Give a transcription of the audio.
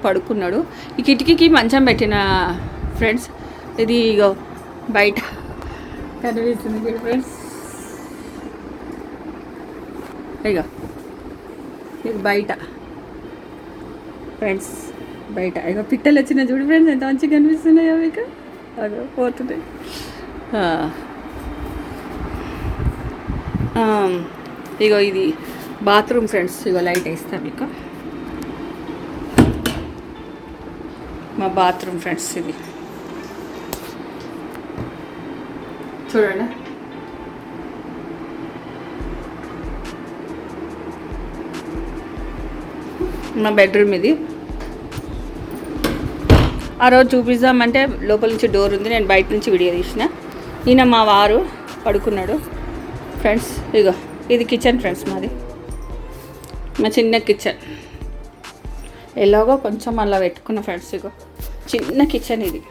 పడుకున్నాడు. ఈ కిటికీకి మంచం పెట్టిన ఫ్రెండ్స్. ఇది ఇగో బయట కనిపిస్తుంది చూడు ఫ్రెండ్స్. ఇగో ఇది బయట ఫ్రెండ్స్, బయట ఇగో పిట్టలు వచ్చిన చూడు ఫ్రెండ్స్, ఎంత మంచిగా కనిపిస్తున్నాయో మీకు. అదో పోతున్నాయి. ఇగో ఇది బాత్రూమ్ ఫ్రెండ్స్. ఇగో లైట్ వేస్తాను మీకు. మా బాత్రూమ్ ఫ్రెండ్స్ ఇది చూడండి. మా బెడ్రూమ్ ఇది. ఆ రోజు చూపిద్దామంటే లోపల నుంచి డోర్ ఉంది, నేను బయట నుంచి వీడియో తీసిన. ఈయన మా వారు పడుకున్నాడు ఫ్రెండ్స్. ఇగో ఇది కిచెన్ ఫ్రెండ్స్, మాది మా చిన్న కిచెన్. ఎలాగో కొంచెం అలా పెట్టుకున్న ఫ్రెండ్స్. ఇగో చిన్న కిచెన్ ఇది.